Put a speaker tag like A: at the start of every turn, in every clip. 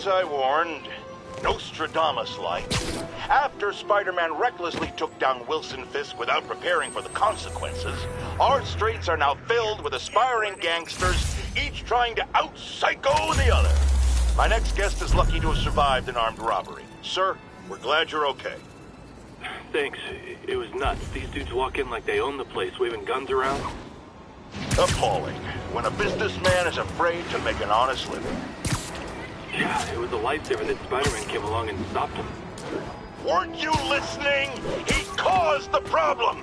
A: As I warned, Nostradamus-like, after Spider-Man recklessly took down Wilson Fisk without preparing for the consequences, our streets are now filled with aspiring gangsters, each trying to out-psycho the other. My next guest is lucky to have survived an armed robbery. Sir, we're glad you're okay.
B: Thanks. It was nuts. These dudes walk in like they own the place, waving guns around.
A: Appalling. When a businessman is afraid to make an honest living.
B: Yeah, it was a lifesaver that Spider-Man came along and stopped him.
A: Weren't you listening? He caused the problem!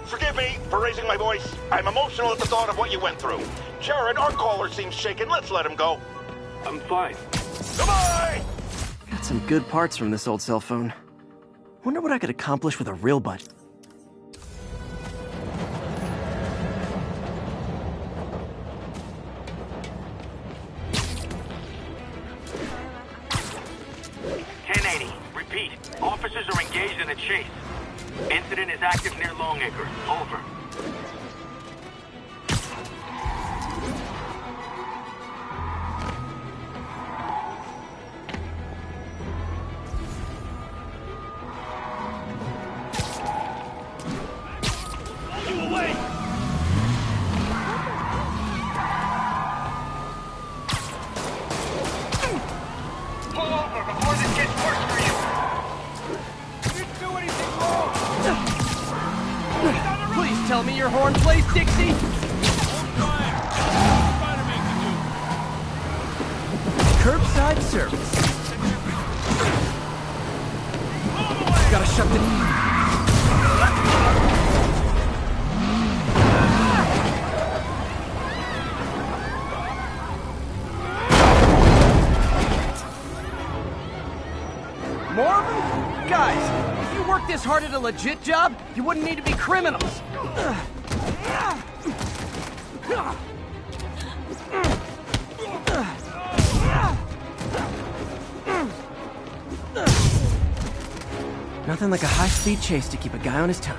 A: Forgive me for raising my voice. I'm emotional at the thought of what you went through. Jared, our caller seems shaken. Let's let him go.
B: I'm fine.
A: Goodbye!
C: Got some good parts from this old cell phone. Wonder what I could accomplish with a real budget.
B: Repeat. Officers are engaged in a chase. Incident is active near Longacre. Over.
C: Tell me your horn plays, Dixie! Curbside service. Gotta shut the... More of them? Guys, if you worked this hard at a legit job, you wouldn't need to be criminals. Nothing like a high-speed chase to keep a guy on his toes.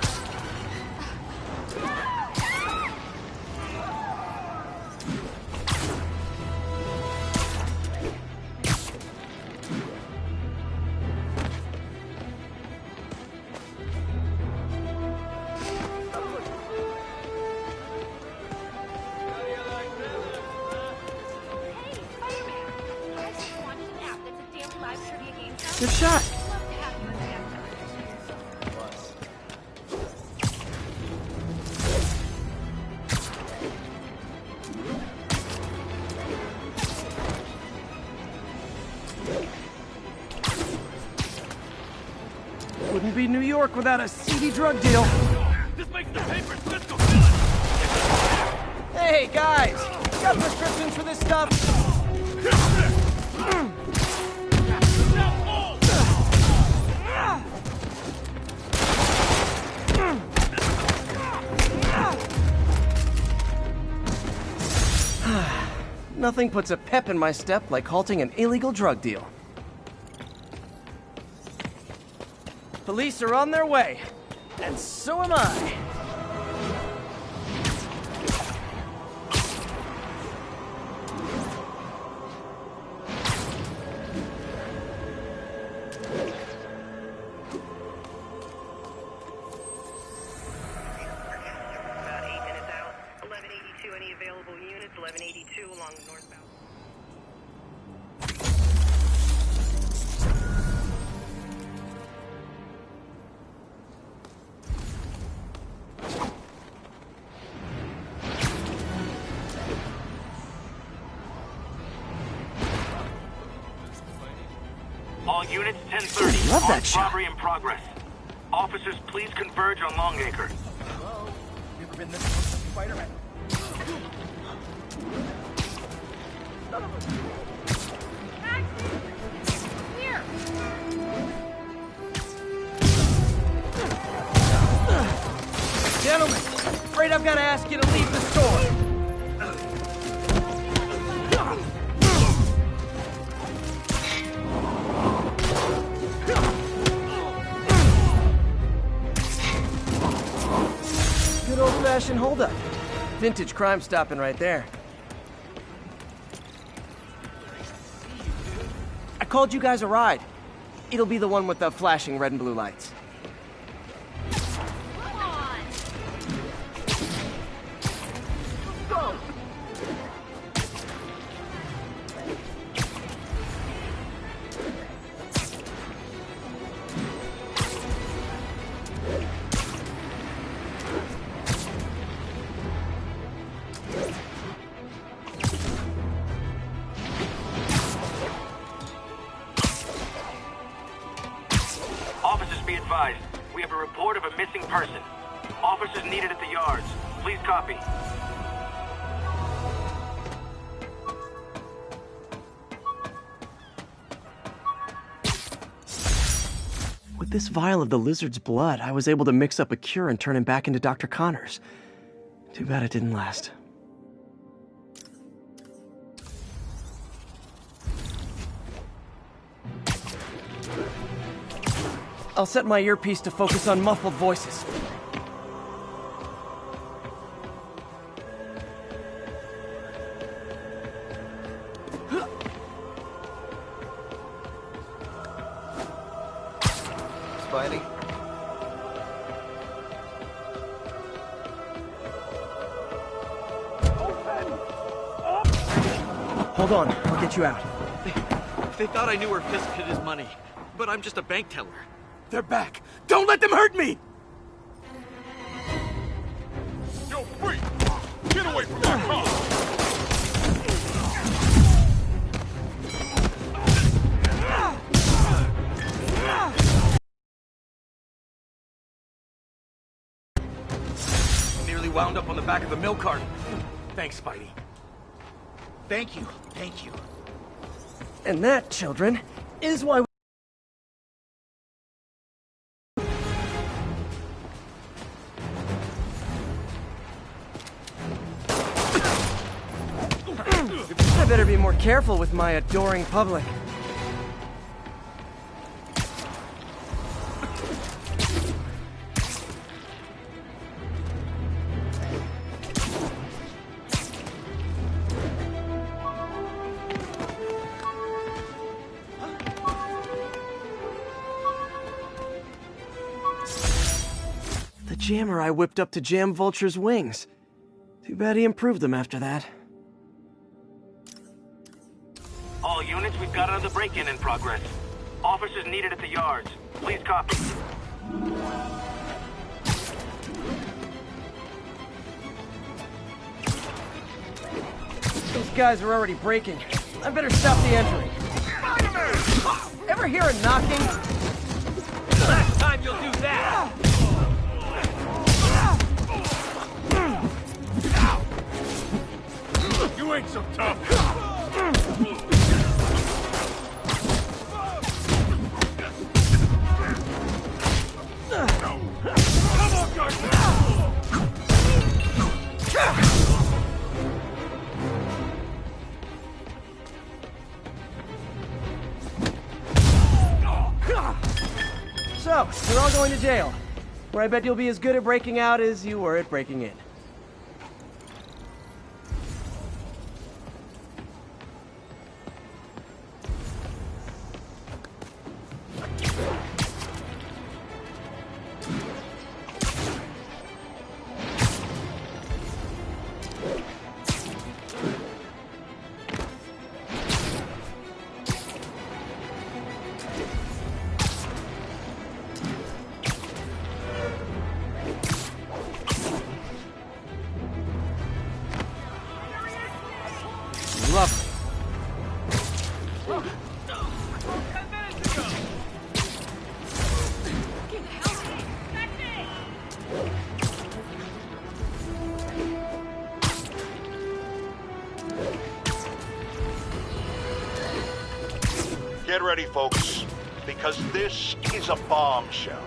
C: Good shot. Wouldn't be New York without a seedy drug deal.
B: This makes the papers. Let's go.
C: Hey, guys! Got prescriptions for this stuff? Nothing puts a pep in my step like halting an illegal drug deal. Police are on their way, and so am I.
D: About 8 minutes out. 1182, any available units? 1182 along the northbound.
B: All units, 10:30.
C: Love that
B: Armed
C: shot.
B: robbery in progress. Officers, please converge on Longacre.
E: Hello? You ever been this close to Spiderman?
F: Here!
C: Gentlemen, afraid I've got to ask you to leave the store. Good old-fashioned holdup. Vintage crime stopping right there. called you guys a ride. It'll be the one with the flashing red and blue lights.
B: Officers, be advised. We have a report of a missing person. Officers needed at the yards. Please copy.
C: With this vial of the lizard's blood, I was able to mix up a cure and turn him back into Dr. Connors. Too bad it didn't last. I'll set my earpiece to focus on muffled voices.
E: Spidey?
C: Hold on, I'll get you out.
F: They thought I knew where Fisk hid his money, but I'm just a bank teller.
C: They're back! Don't let them hurt me!
A: Yo, freak! Get away from that car!
E: Nearly wound up on the back of the milk carton. Thanks, Spidey. Thank you. Thank you.
C: And that, children, is why I better be more careful with my adoring public. The jammer I whipped up to jam Vulture's wings. Too bad he improved them after that.
B: All units, we've got another break-in in progress. Officers needed at the yards. Please copy.
C: Those guys are already breaking. I better stop the entry. Spider-Man! Ever hear a knocking?
F: Last time you'll do that!
A: You ain't so tough! Come on, Garfield!
C: So, you're all going to jail, where I bet you'll be as good at breaking out as you were at breaking in. Lovely.
A: Get ready, folks, because this is a bombshell.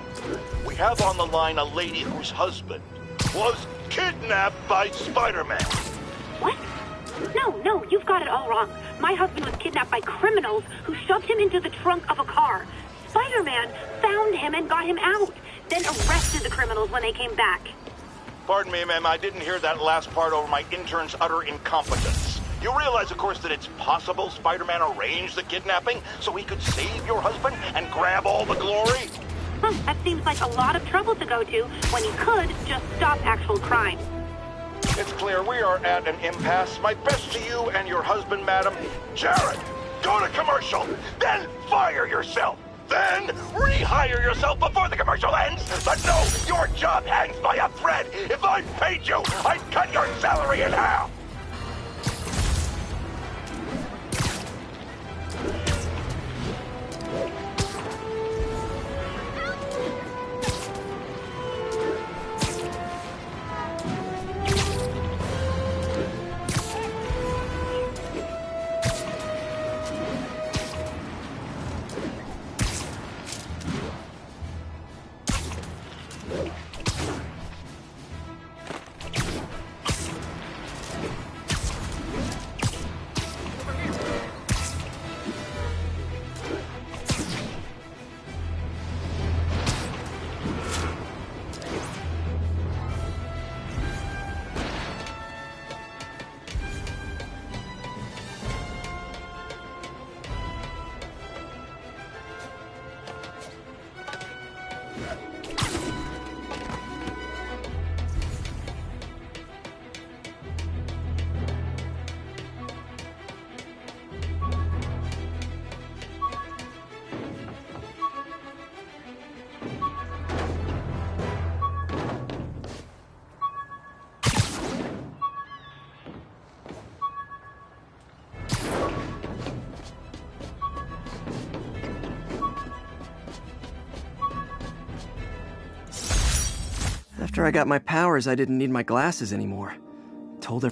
A: We have on the line a lady whose husband was kidnapped by Spider-Man.
G: What? No, you've got it all wrong. My husband was kidnapped by criminals who shoved him into the trunk of a car. Spider-Man found him and got him out, then arrested the criminals when they came back.
A: Pardon me, ma'am, I didn't hear that last part over my intern's utter incompetence. You realize, of course, that it's possible Spider-Man arranged the kidnapping so he could save your husband and grab all the glory?
G: That seems like a lot of trouble to go to when he could just stop actual crime.
A: It's clear we are at an impasse. My best to you and your husband, madam. Jared, go to commercial, then fire yourself. Then rehire yourself before the commercial ends. But no, your job hangs by a thread. If I paid you, I'd cut your salary in half.
C: After I got my powers, I didn't need my glasses anymore. Told her...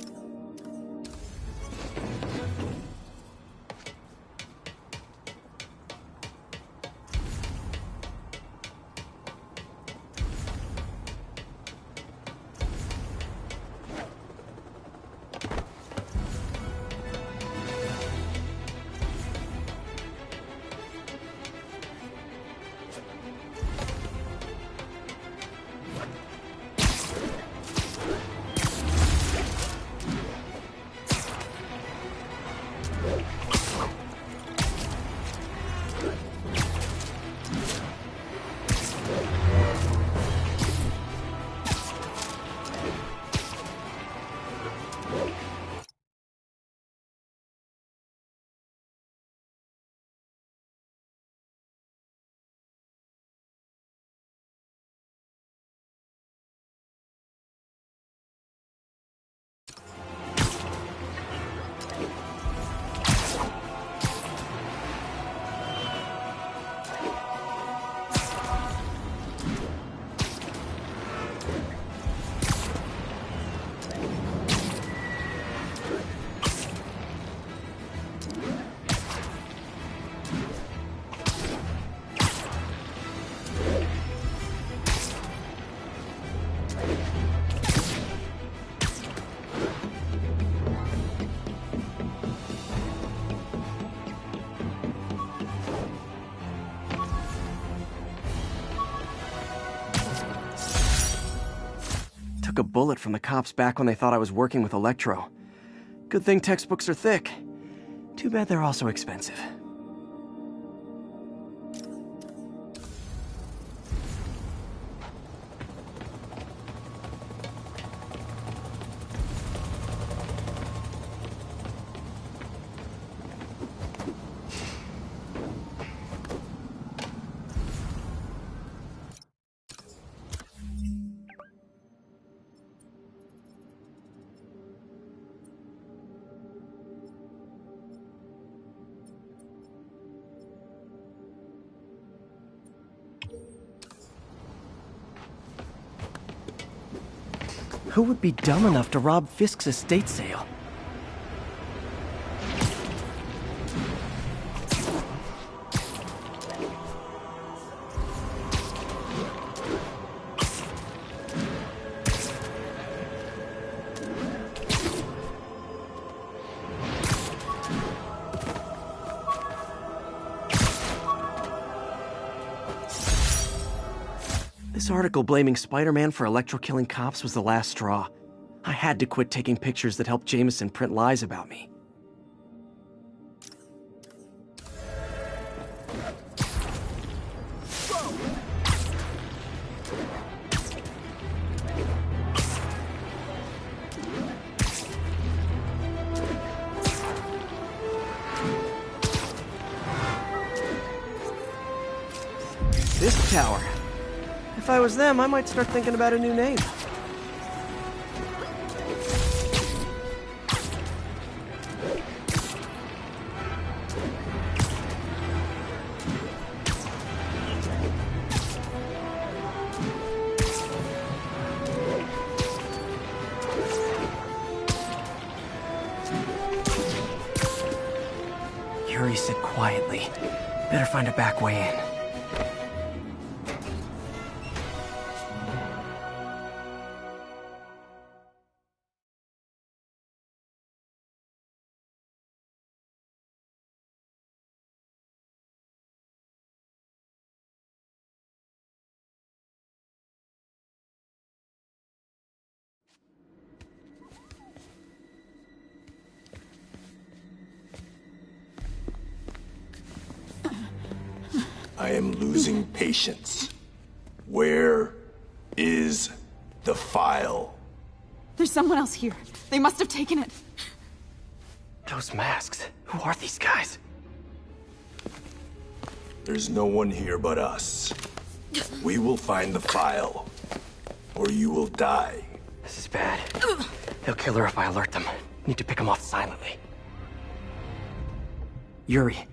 C: Took a bullet from the cops back when they thought I was working with Electro. Good thing textbooks are thick. Too bad they're also expensive. Who would be dumb enough to rob Fisk's estate sale? This article blaming Spider-Man for Electro killing cops was the last straw. I had to quit taking pictures that helped Jameson print lies about me. tower. If I was them, I might start thinking about a new name. Yuri, sit quietly. Better find a back way in.
H: I am losing patience. Where is the file?
I: There's someone else here. They must have taken it.
C: Those masks. Who are these guys?
H: There's no one here but us. We will find the file, or you will die.
C: This is bad. They'll kill her if I alert them. Need to pick them off silently. Yuri,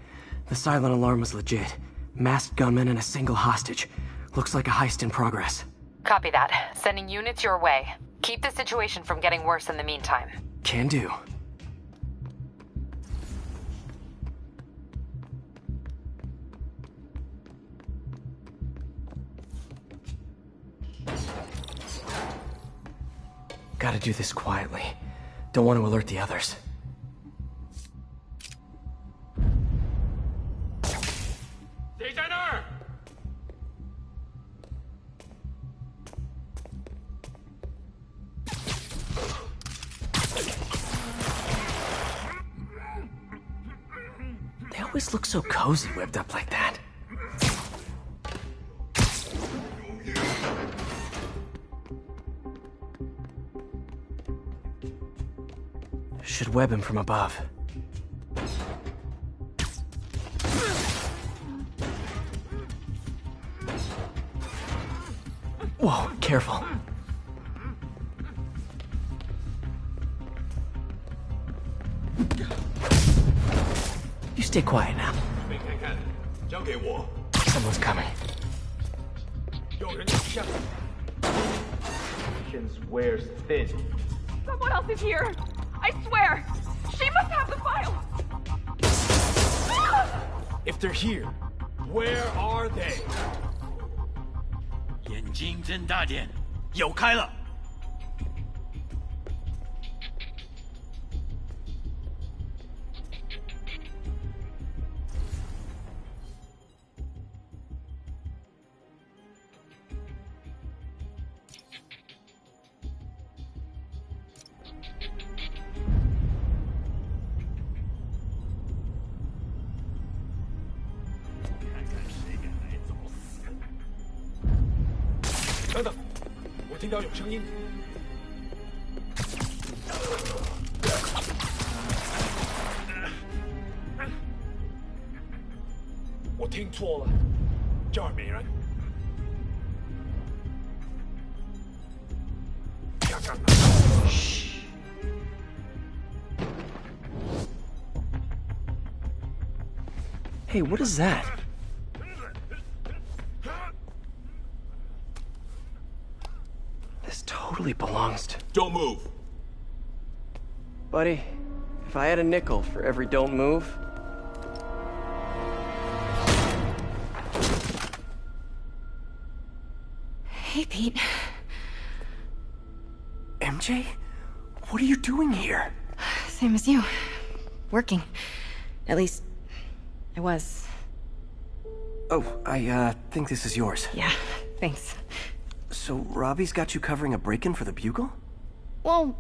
C: the silent alarm was legit. Masked gunmen and a single hostage. Looks like a heist in progress.
J: Copy that. Sending units your way. Keep the situation from getting worse in the meantime.
C: Can do. Gotta do this quietly. Don't want to alert the others. They always look so cozy whipped up like that. Should web him from above. Whoa, careful. You stay quiet now. Someone's coming.
K: Wears thin.
I: Someone else is here. I swear. She must have the file.
E: If they're here, where are they?
L: 眼睛睁大点，
E: 有开了。等等，我听到有声音。我听错了，这儿没人。看看吧。嘘。
C: Hey, what is that? This totally belongs to...
H: Don't move.
C: Buddy, if I had a nickel for every don't move...
I: Hey, Pete.
C: MJ? What are you doing here?
I: Same as you. Working. At least, I was.
C: Oh, I think this is yours.
I: Yeah, thanks.
C: So, Robbie's got you covering a break-in for the Bugle?
I: Well,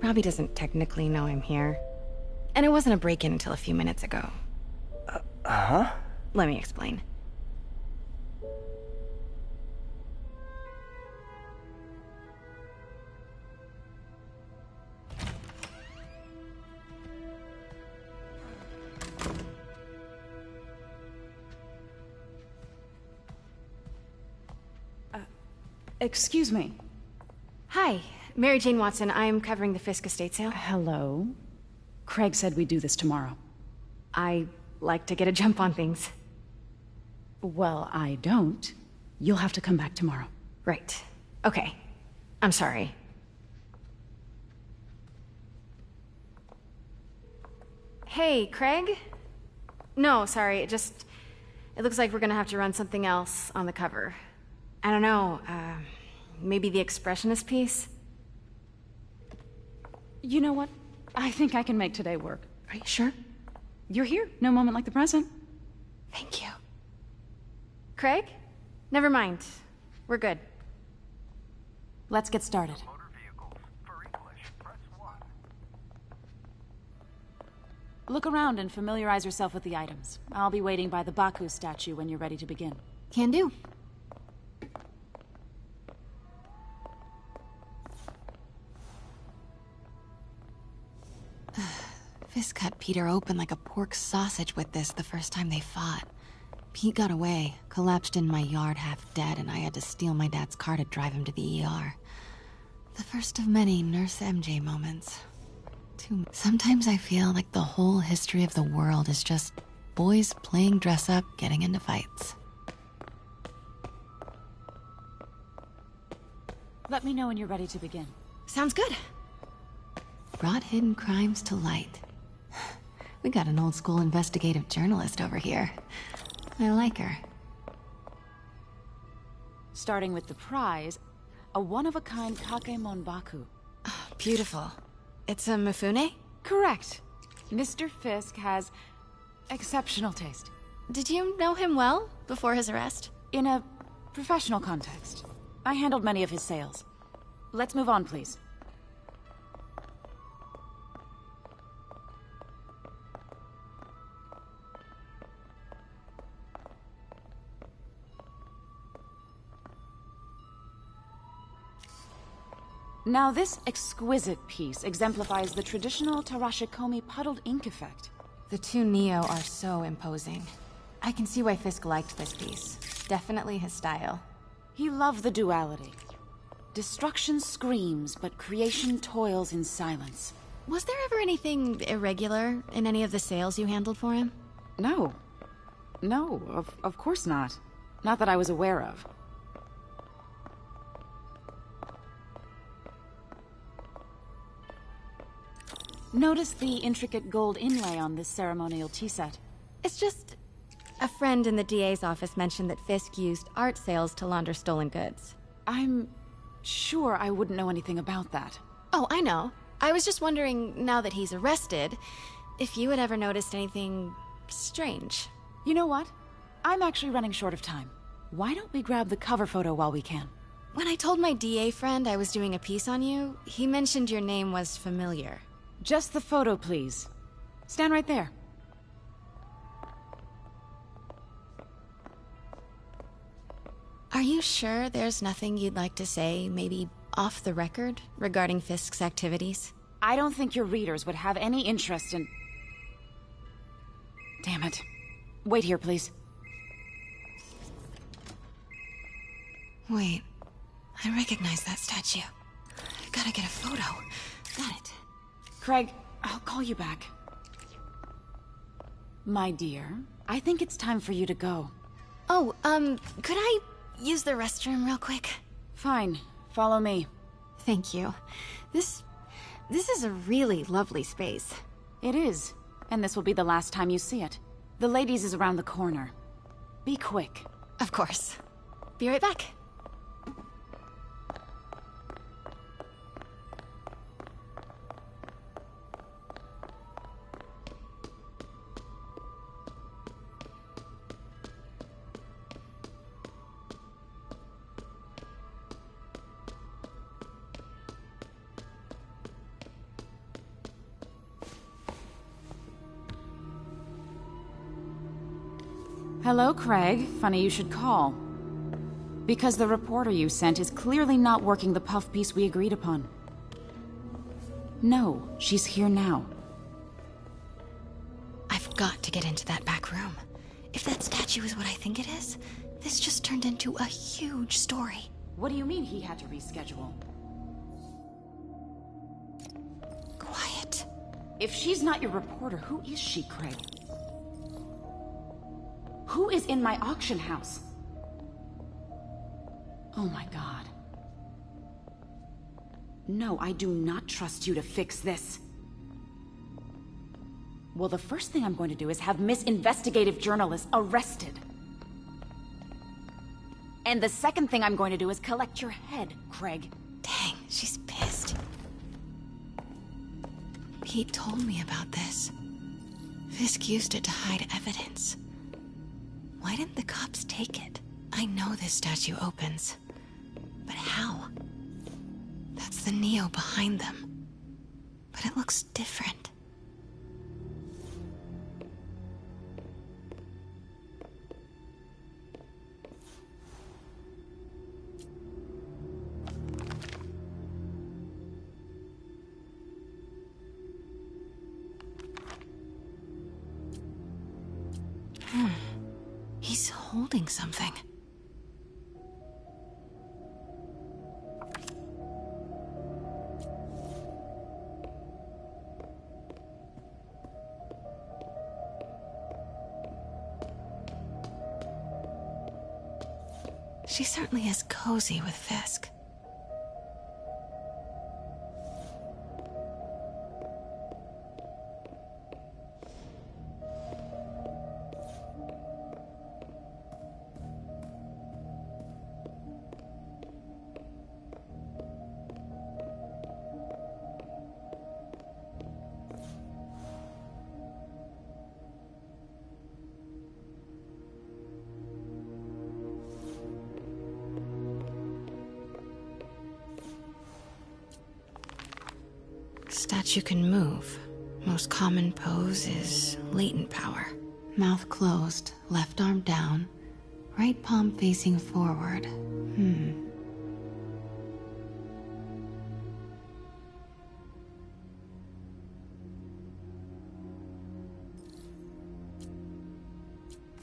I: Robbie doesn't technically know I'm here. And it wasn't a break-in until a few minutes ago.
C: Uh-huh?
I: Let me explain.
L: Excuse me.
I: Hi, Mary Jane Watson. I'm covering the Fisk estate sale.
L: Hello. Craig said we'd do this tomorrow.
I: I like to get a jump on things.
L: Well, I don't. You'll have to come back tomorrow.
I: Right. Okay. I'm sorry. Hey, Craig? No, sorry, it looks like we're gonna have to run something else on the cover. I don't know, maybe the expressionist piece?
L: You know what? I think I can make today work.
I: Are you sure?
L: You're here. No moment like the present.
I: Thank you. Craig? Never mind. We're good.
L: Let's get started. Look around and familiarize yourself with the items. I'll be waiting by the Baku statue when you're ready to begin.
I: Can do.
M: Fisk cut Peter open like a pork sausage with this the first time they fought. Pete got away, collapsed in my yard half dead, and I had to steal my dad's car to drive him to the ER. The first of many Nurse MJ moments. Sometimes I feel like the whole history of the world is just boys playing dress up, getting into fights.
L: Let me know when you're ready to begin.
I: Sounds good.
M: Brought hidden crimes to light. We got an old school investigative journalist over here. I like her.
L: Starting with the prize, a one-of-a-kind Kakemon Baku.
I: Oh, beautiful. It's a Mifune?
L: Correct. Mr. Fisk has exceptional taste.
I: Did you know him well before his arrest?
L: In a professional context. I handled many of his sales. Let's move on, please. Now, this exquisite piece exemplifies the traditional Tarashikomi puddled ink effect.
I: The two Neo are so imposing. I can see why Fisk liked this piece. Definitely his style.
L: He loved the duality. Destruction screams, but creation toils in silence.
I: Was there ever anything irregular in any of the sales you handled for him?
L: No. No, of course not. Not that I was aware of. Notice the intricate gold inlay on this ceremonial tea set.
I: It's just... a friend in the DA's office mentioned that Fisk used art sales to launder stolen goods.
L: I'm sure I wouldn't know anything about that.
I: Oh, I know. I was just wondering, now that he's arrested, if you had ever noticed anything strange.
L: You know what? I'm actually running short of time. Why don't we grab the cover photo while we can?
I: When I told my DA friend I was doing a piece on you, he mentioned your name was familiar.
L: Just the photo, please. Stand right there.
I: Are you sure there's nothing you'd like to say, maybe off the record, regarding Fisk's activities?
L: I don't think your readers would have any interest in... Damn it. Wait here, please.
M: Wait. I recognize that statue. I gotta get a photo. Got it.
L: Craig, I'll call you back. My dear, I think it's time for you to go.
I: Oh, could I use the restroom real quick?
L: Fine. Follow me.
I: Thank you. This is a really lovely space.
L: It is. And this will be the last time you see it. The ladies is around the corner. Be quick.
I: Of course. Be right back.
L: Hello, Craig. Funny you should call. Because the reporter you sent is clearly not working the puff piece we agreed upon. No, she's here now.
M: I've got to get into that back room. If that statue is what I think it is, this just turned into a huge story.
L: What do you mean he had to reschedule?
M: Quiet.
L: If she's not your reporter, who is she, Craig? Who is in my auction house? Oh my God. No, I do not trust you to fix this. Well, the first thing I'm going to do is have Miss Investigative Journalist arrested. And the second thing I'm going to do is collect your head, Craig.
M: Dang, she's pissed. Pete told me about this. Fisk used it to hide evidence. Why didn't the cops take it? I know this statue opens. But how? That's the Neo behind them. But it looks different. He's holding something. She certainly is cozy with Fisk. Statue can move. Most common pose is latent power. Mouth closed, left arm down, right palm facing forward.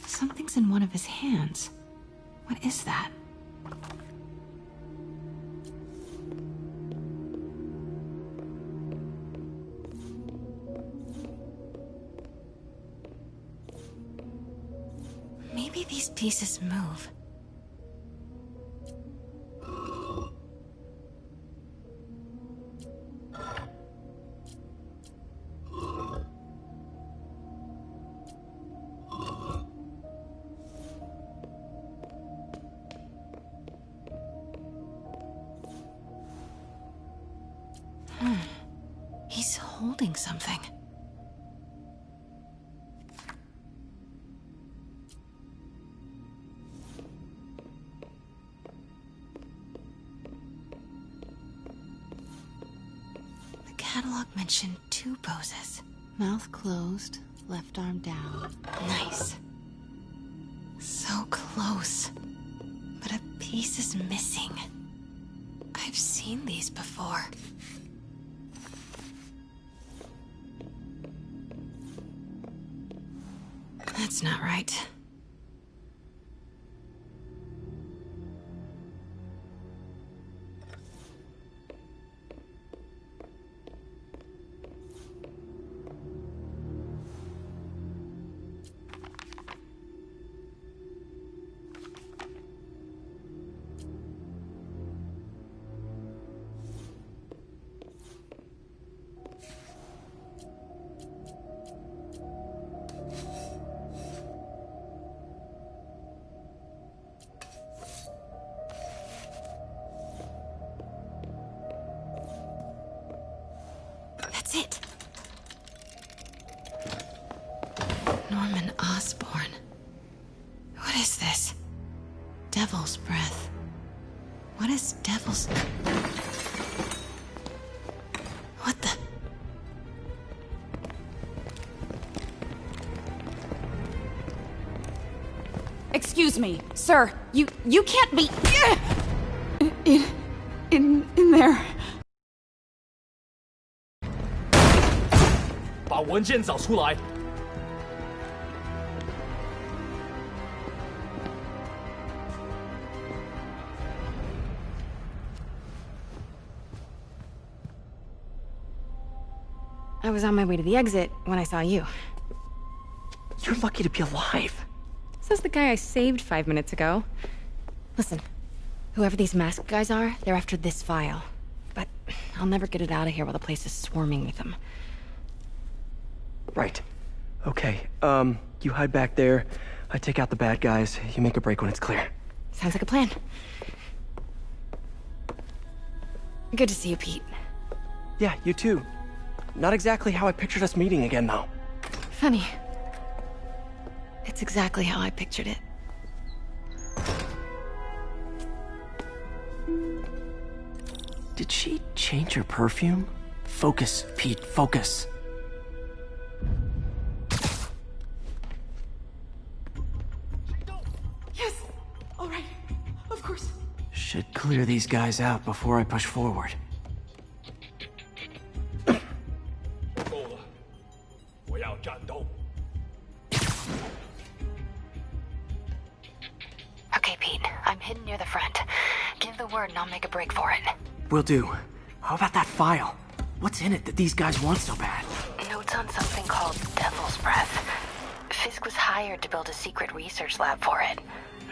M: Something's in one of his hands. What is that? Maybe these pieces move. He's holding something. The catalog mentioned 2 poses. Mouth closed, left arm down. Nice. So close. But a piece is missing. I've seen these before. That's not right. That's it. Norman Osborn. What is this? Devil's breath. What is devil's... What the...
L: Excuse me, sir. You can't be... In there.
K: 把文件找出来。
I: I was on my way to the exit when I saw you.
C: You're lucky to be alive.
I: Says the guy I saved 5 minutes ago. Listen, whoever these masked guys are, they're after this file. But I'll never get it out of here while the place is swarming with them.
C: Right. Okay, you hide back there. I take out the bad guys. You make a break when it's clear.
I: Sounds like a plan. Good to see you, Pete.
C: Yeah, you too. Not exactly how I pictured us meeting again, though.
I: Funny. It's exactly how I pictured it.
C: Did she change her perfume? Focus, Pete, focus.
I: Yes! All right. Of course.
C: Should clear these guys out before I push forward.
J: Okay, Pete. I'm hidden near the front. Give the word and I'll make a break for it.
C: Will do. How about that file? What's in it that these guys want so bad?
J: Notes on something called Devil's Breath. Fisk was hired to build a secret research lab for it.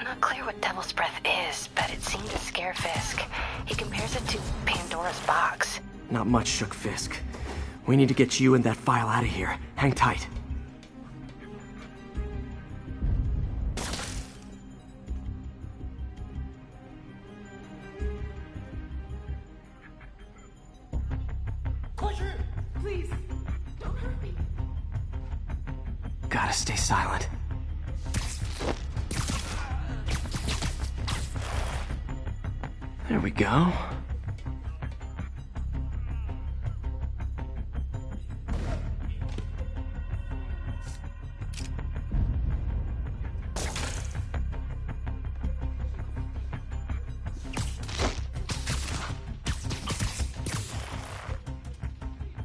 J: Not clear what Devil's Breath is, but it seemed to scare Fisk. He compares it to Pandora's box.
C: Not much shook Fisk. We need to get you and that file out of here. Hang tight.
I: Please, don't hurt me.
C: Gotta stay silent. There we go.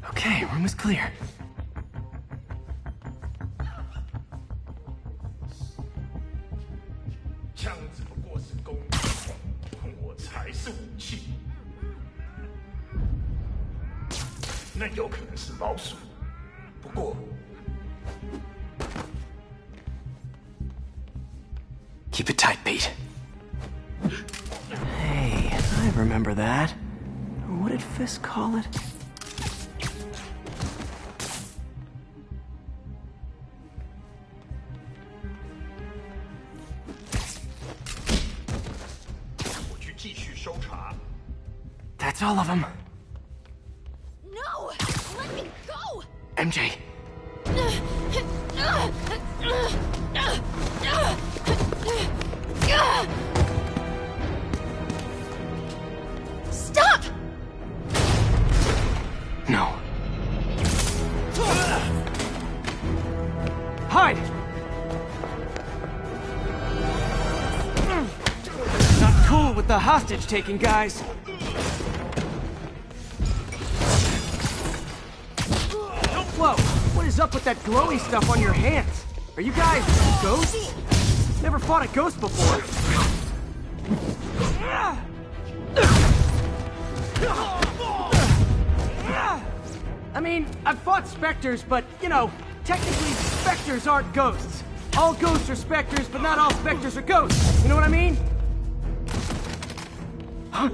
C: Okay, room is clear. Keep it tight, Pete. Hey, I remember that. What did Fisk call it? That's all of them.
M: No! Let me go!
C: MJ.
M: Stop!
C: No. Hide! Not cool with the hostage-taking guys. Whoa, what is up with that glowy stuff on your hands? Are you guys ghosts? Never fought a ghost before. I mean, I've fought specters, but, you know, technically specters aren't ghosts. All ghosts are specters, but not all specters are ghosts. You know what I mean? Huh?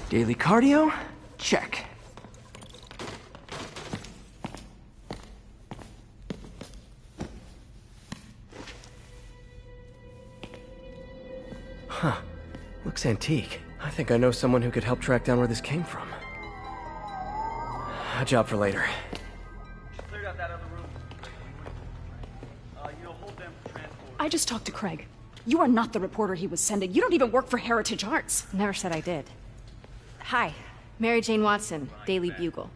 C: Daily cardio? Check. Huh. Looks antique. I think I know someone who could help track down where this came from.
N: a job for later.
E: Cleared out that other room. You'll hold them for transport.
O: I just talked to Craig. You are not the reporter he was sending. You don't even work for Heritage Arts.
I: Never said I did. Hi, Mary Jane Watson, Daily Bugle.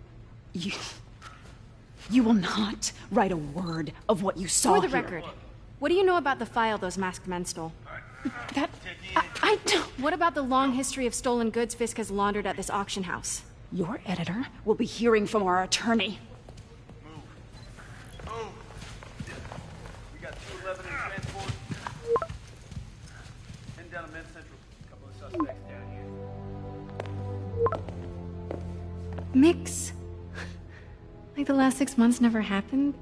O: You will not write a word of what you saw
I: For the
O: here.
I: record, what do you know about the file those masked men stole?
O: I don't...
I: What about the long history of stolen goods Fisk has laundered at this auction house?
O: Your editor will be hearing from our attorney.
E: We got 211 in transport. Heading down to Men's Central. A couple of suspects down here.
I: Mix. Like the last 6 months never happened?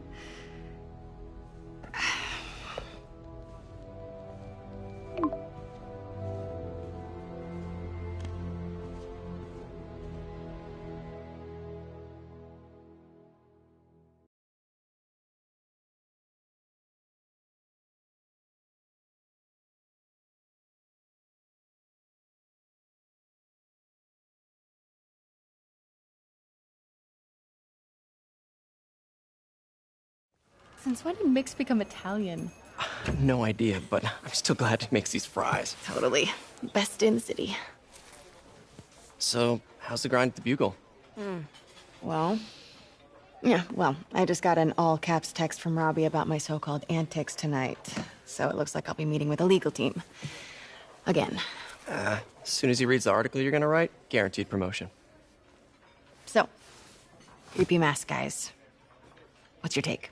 I: Since when did Mix become Italian?
N: No idea, but I'm still glad he makes these fries.
I: Totally. Best in the city.
N: So, how's the grind at the Bugle?
I: Well, I just got an all-caps text from Robbie about my so-called antics tonight. So it looks like I'll be meeting with the legal team. Again.
N: As soon as he reads the article you're gonna write, guaranteed promotion.
I: So, creepy mask guys. What's your take?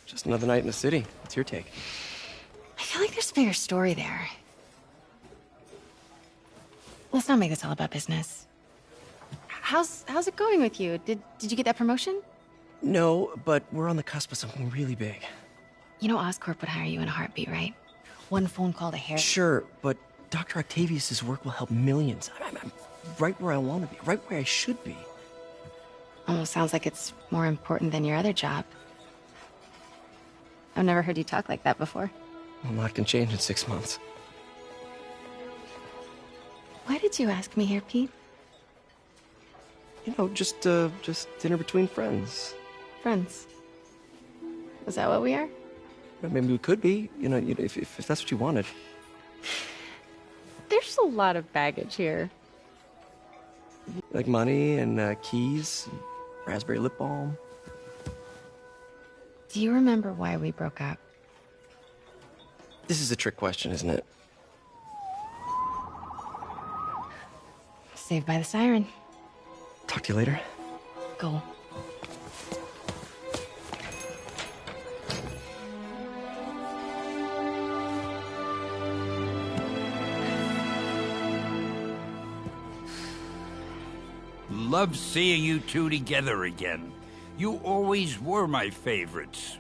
N: Just another night in the city. What's your take?
I: I feel like there's a bigger story there. Let's not make this all about business. How's it going with you? Did you get that promotion?
N: No, but we're on the cusp of something really big.
I: You know Oscorp would hire you in a heartbeat, right? One phone call to Harry.
N: Sure, but Dr. Octavius's work will help millions. I'm right where I want to be, right where I should be.
I: Almost sounds like it's more important than your other job. I've never heard you talk like that before.
N: A lot can change in 6 months.
I: Why did you ask me here, Pete?
N: You know, just dinner between friends.
I: Friends. Is that what we are?
N: Maybe we could be, if that's what you wanted.
I: There's a lot of baggage here.
N: Like money and keys, and raspberry lip balm.
I: Do you remember why we broke up?
N: This is a trick question, isn't it?
I: Saved by the siren.
N: Talk to you later.
I: Go.
P: Love seeing you two together again. You always were my favorites.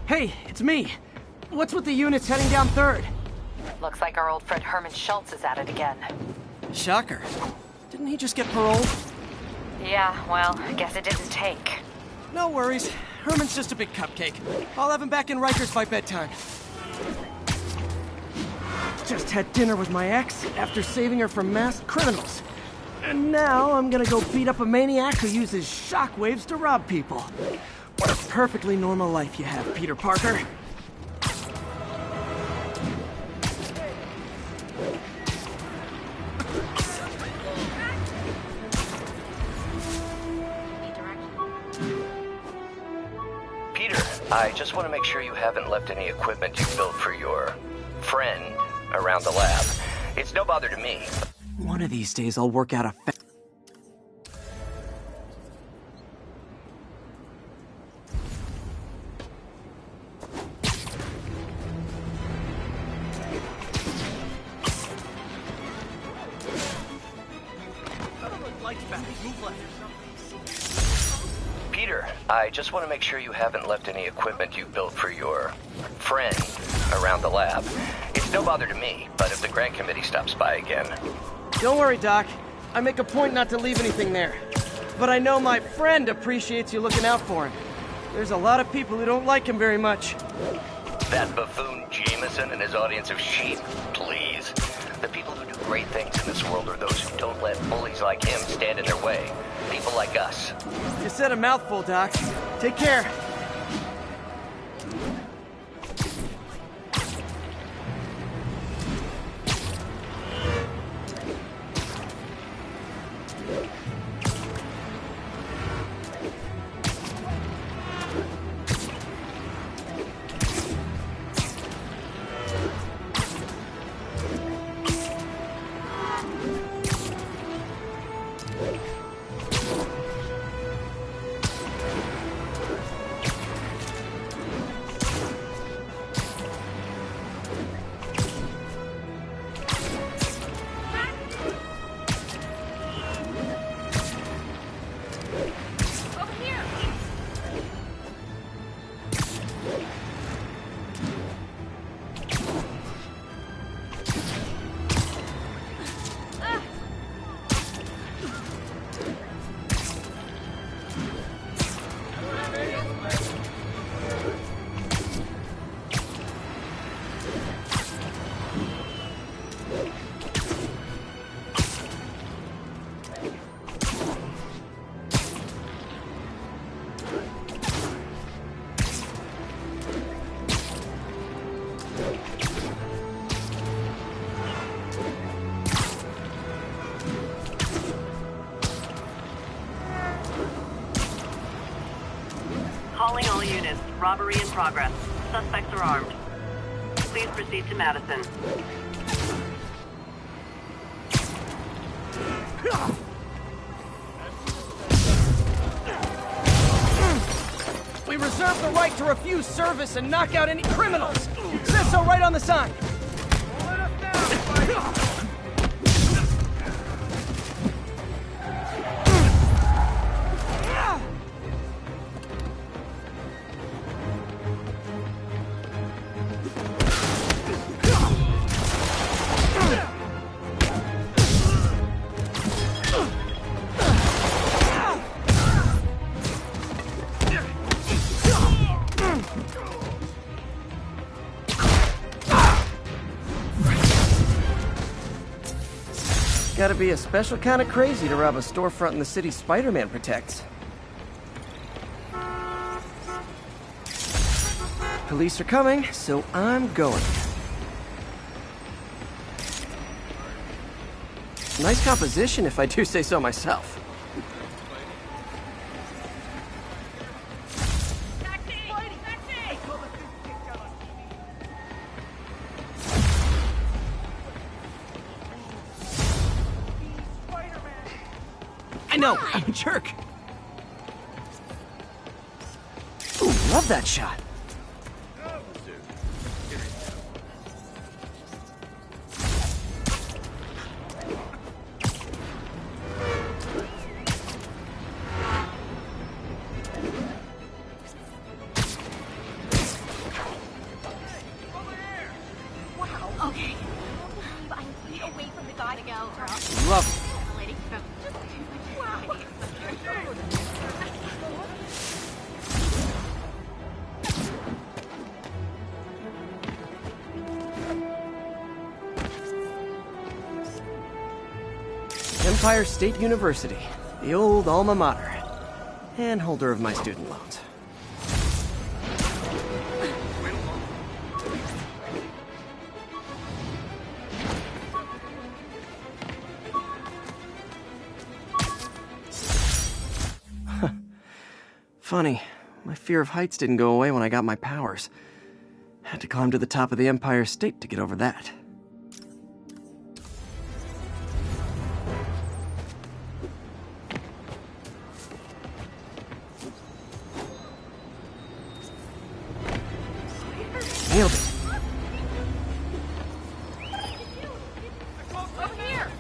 C: Hey, it's me. What's with the units heading down 3rd?
J: Looks like our old friend Herman Schultz is at it again.
C: Shocker. Didn't he just get paroled?
J: Yeah, well, I guess it didn't take.
C: No worries. Herman's just a big cupcake. I'll have him back in Rikers by bedtime. Just had dinner with my ex after saving her from masked criminals. And now I'm gonna go beat up a maniac who uses shockwaves to rob people. What a perfectly normal life you have, Peter Parker.
Q: Peter, I just want to make sure you haven't left any equipment you built for your friend around the lab. It's no bother to me.
N: One of these days I'll work out a
Q: Peter, I just want to make sure you haven't left any equipment you built for your friend around the lab. It's no bother to me, but if the grant committee stops by again...
C: Don't worry, Doc. I make a point not to leave anything there. But I know my friend appreciates you looking out for him. There's a lot of people who don't like him very much.
Q: That buffoon Jameson and his audience of sheep, please. The people who do great things in this world are those who don't let bullies like him stand in their way. People like us.
C: You said a mouthful, Doc. Take care.
D: Calling all units. Robbery in progress. Suspects are armed. Please proceed to Madison.
C: We reserve the right to refuse service and knock out any criminals. It says so right on the sign. Gotta be a special kind of crazy to rob a storefront in the city Spider-Man protects. Police are coming, so I'm going. Nice composition, if I do say so myself. I know, I'm a jerk. Ooh, love that shot.
R: Wow, okay. I'm away from the guy to go, girl.
C: Love it. Empire State University, the old alma mater, and holder of my student loans. Funny, my fear of heights didn't go away when I got my powers. Had to climb to the top of the Empire State to get over that. Nailed it.
R: Over here!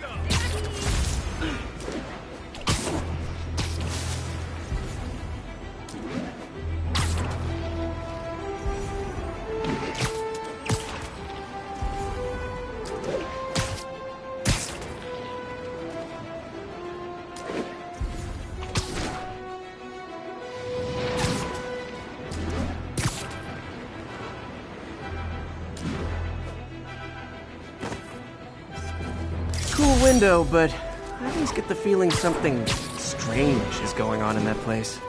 C: Cool window, but I always get the feeling something strange is going on in that place.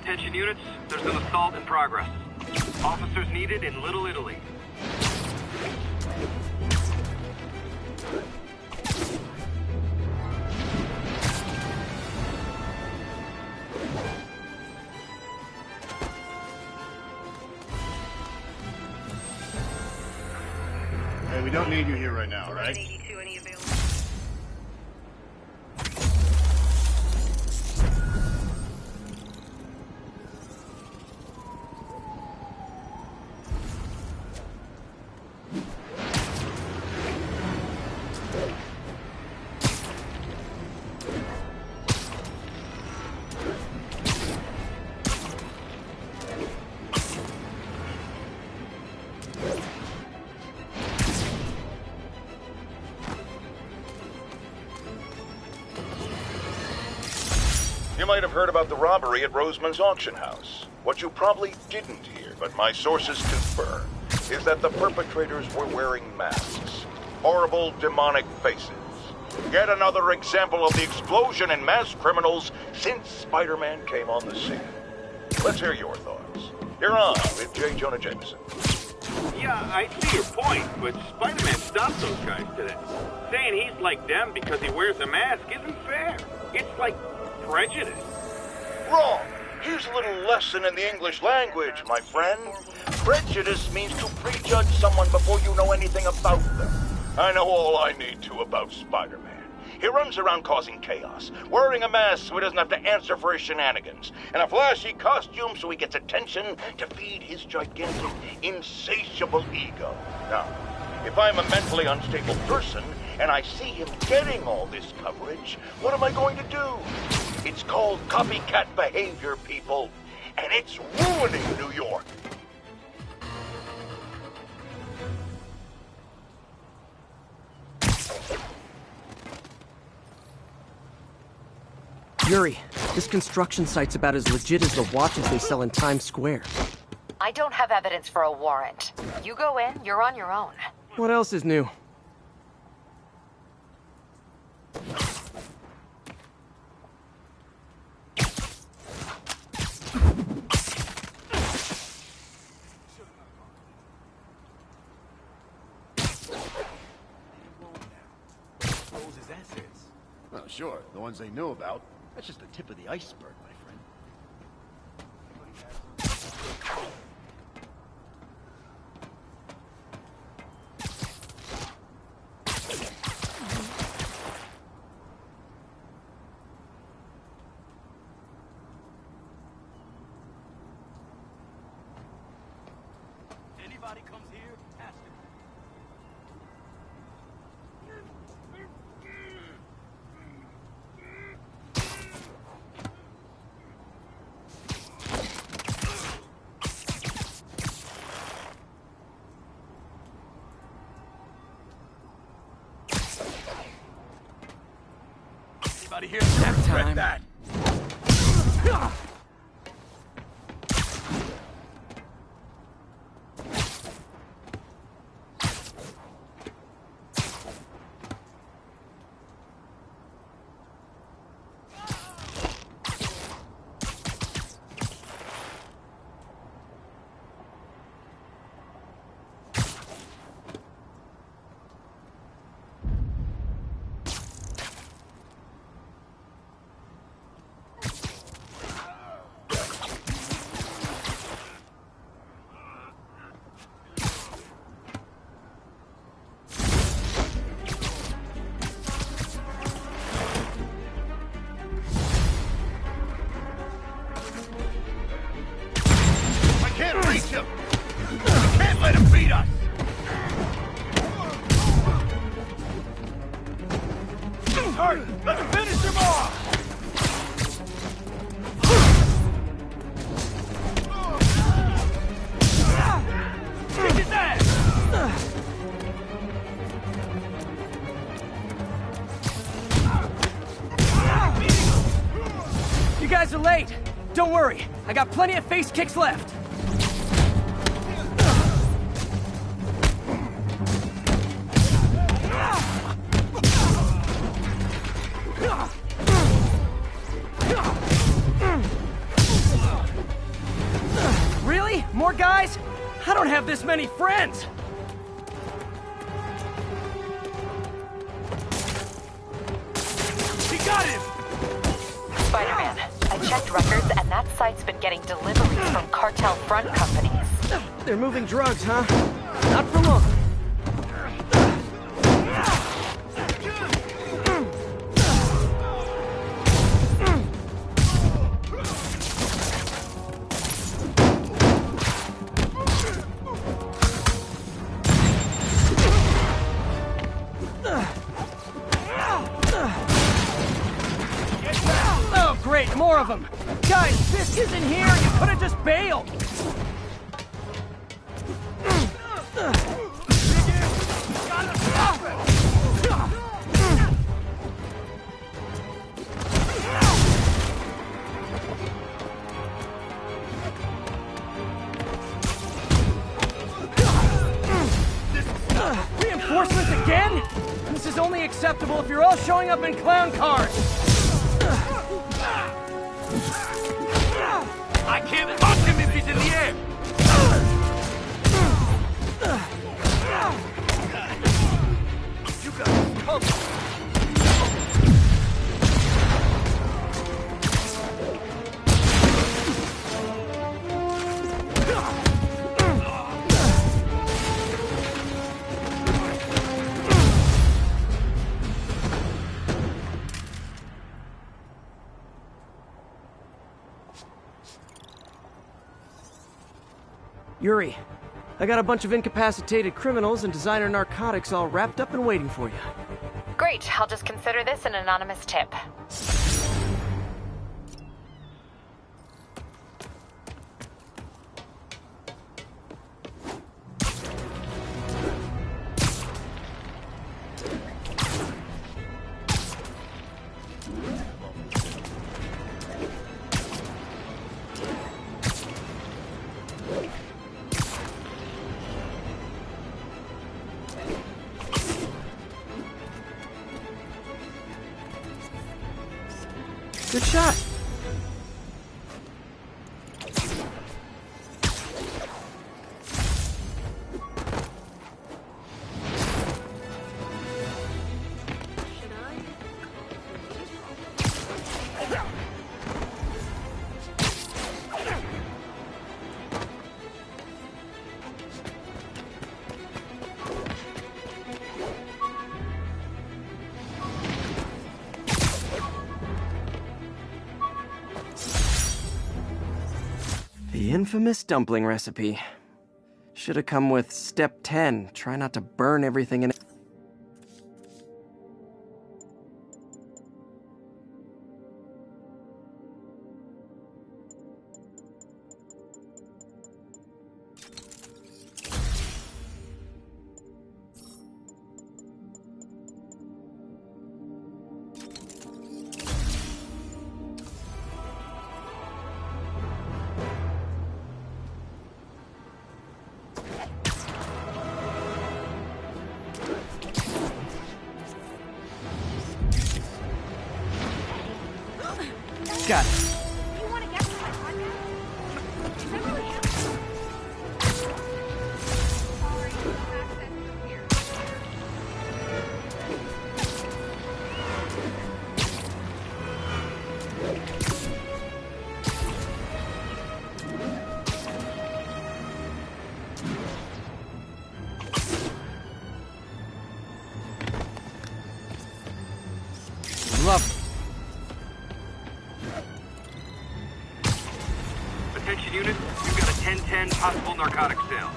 B: Attention units, there's an assault in progress. Officers needed in Little Italy.
S: Hey, we don't need you here right now, right?
A: You might have heard about the robbery at Roseman's auction house. What you probably didn't hear, but my sources confirm, is that the perpetrators were wearing masks. Horrible, demonic faces. Yet another example of the explosion in mass criminals since Spider-Man came on the scene. Let's hear your thoughts. You're on with J. Jonah Jameson.
B: Yeah, I see your point, but Spider-Man stopped those guys today. Saying he's like them because he wears a mask isn't fair. It's like prejudice.
A: Wrong. Here's a little lesson in the English language, my friend. Prejudice means to prejudge someone before you know anything about them. I know all I need to about Spider-Man. He runs around causing chaos, wearing a mask so he doesn't have to answer for his shenanigans, and a flashy costume so he gets attention to feed his gigantic, insatiable ego. Now, if I'm a mentally unstable person and I see him getting all this coverage, what am I going to do? It's called copycat behavior, people, and it's ruining New York.
C: Yuri, this construction site's about as legit as the watches they sell in Times Square.
J: I don't have evidence for a warrant. You go in, you're on your own.
C: What else is new?
S: Well, sure, the ones they knew about. That's just the tip of the iceberg, my friend.
B: Anybody comes here, ask him.
E: out of here. You'll regret that. Let's finish him off! Kick his ass!
C: You guys are late. Don't worry, I got plenty of face kicks left. Really? More guys? I don't have this many friends!
E: He got him!
J: Spider-Man, I checked records and that site's been getting deliveries from cartel front companies.
C: They're moving drugs, huh? Not for long. Oh, great, more of them! Guys, Fisk isn't here! You could have just bailed! Reinforcements again? This is only acceptable if you're all showing up in clown cars!
E: I can't touch him if he's in the air! You got covered!
C: Yuri, I got a bunch of incapacitated criminals and designer narcotics all wrapped up and waiting for you.
J: Great, I'll just consider this an anonymous tip.
C: Good shot. The infamous dumpling recipe. Should have come with step 10. Try not to burn everything in it. Got it.
R: Do you want to guess what my podcast? Is that really happening? Sorry, no access from here.
C: Lovely.
B: Attention unit, we've got a 10-10 possible narcotic sale.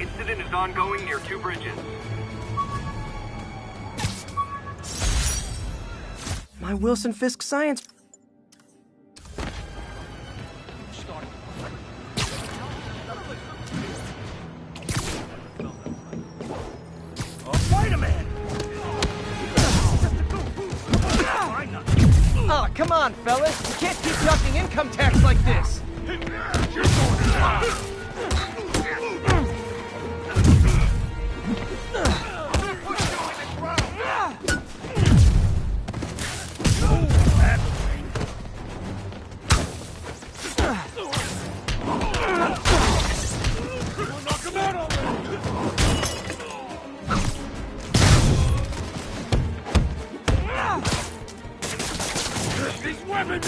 B: Incident is ongoing near 2 bridges.
C: My Wilson Fisk science...
E: Spider-Man!
C: Oh, come on, fellas. You can't keep ducking income tax like this.
E: He's weapon me!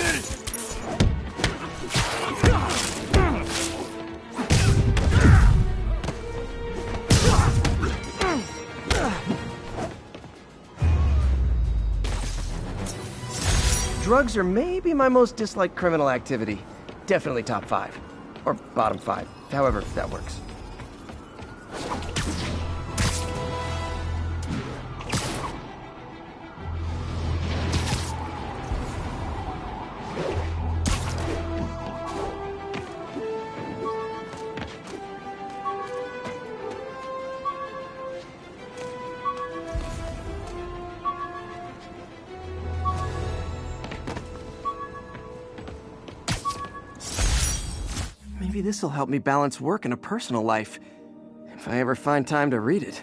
C: Drugs are maybe my most disliked criminal activity. Definitely top 5. Or bottom 5. However that works. Maybe this'll help me balance work and a personal life, if I ever find time to read it.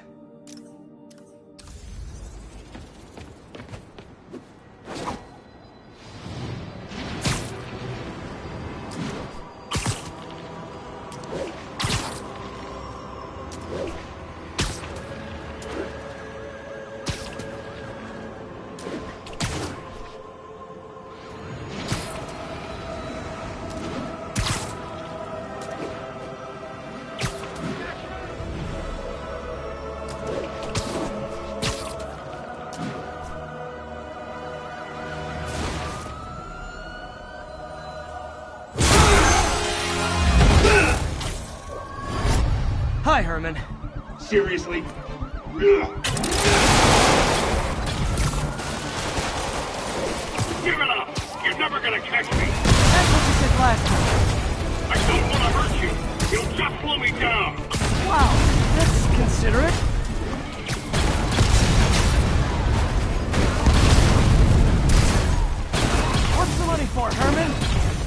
C: Hi, Herman.
E: Seriously?
B: Give it up! You're never gonna catch me!
C: That's what you said last time.
B: I don't want to hurt you! You'll just slow me down!
C: Wow, that's considerate. What's the money for, Herman?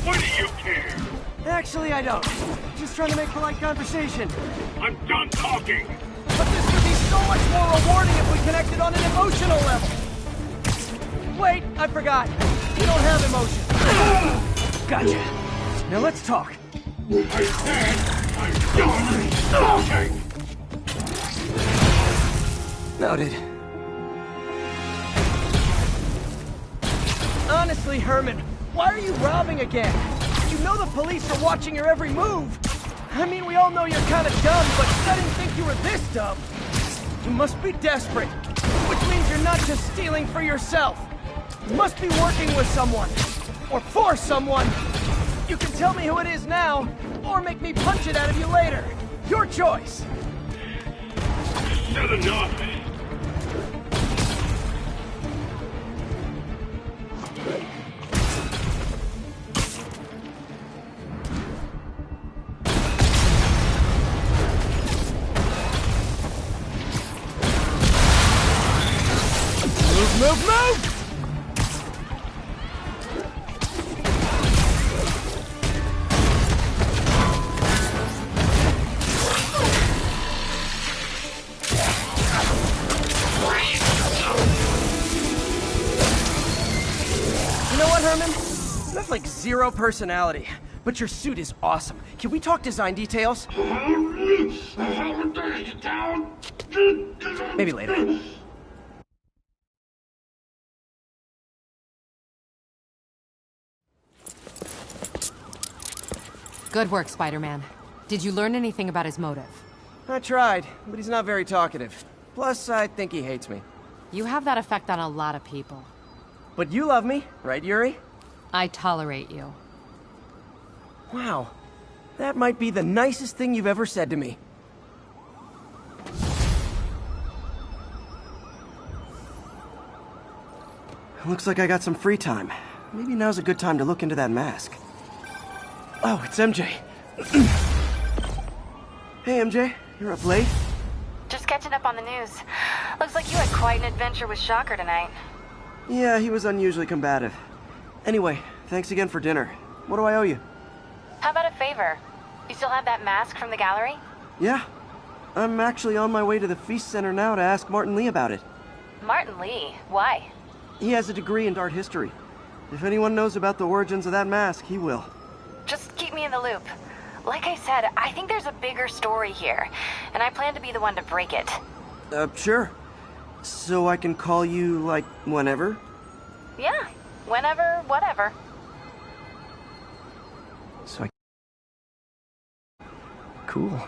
B: What do you care?
C: Actually, I don't. Just trying to make polite conversation.
B: I'm done talking!
C: But this would be so much more rewarding if we connected on an emotional level. Wait, I forgot. You don't have emotion. Gotcha. Now let's talk.
B: I said I'm done talking!
C: Noted. Honestly, Herman, why are you robbing again? You know the police are watching your every move. I mean, we all know you're kind of dumb, but I didn't think you were this dumb. You must be desperate, which means you're not just stealing for yourself. You must be working with someone, or for someone. You can tell me who it is now, or make me punch it out of you later. Your choice.
B: Said enough!
C: Move, move! You know what, Herman? You have like zero personality, but your suit is awesome. Can we talk design details? Maybe later.
T: Good work, Spider-Man. Did you learn anything about his motive?
C: I tried, but he's not very talkative. Plus, I think he hates me.
T: You have that effect on a lot of people.
C: But you love me, right, Yuri?
T: I tolerate you.
C: Wow. That might be the nicest thing you've ever said to me. Looks like I got some free time. Maybe now's a good time to look into that mask. Oh, it's MJ. Hey, MJ. You're up late?
I: Just catching up on the news. Looks like you had quite an adventure with Shocker tonight.
C: Yeah, he was unusually combative. Anyway, thanks again for dinner. What do I owe you?
I: How about a favor? You still have that mask from the gallery?
C: Yeah. I'm actually on my way to the Feast Center now to ask Martin Lee about it.
I: Martin Lee? Why?
C: He has a degree in art history. If anyone knows about the origins of that mask, he will.
I: Just keep me in the loop. Like I said, I think there's a bigger story here, and I plan to be the one to break it.
C: Sure. So I can call you, like, whenever?
I: Yeah, whenever, whatever.
C: So I... Cool.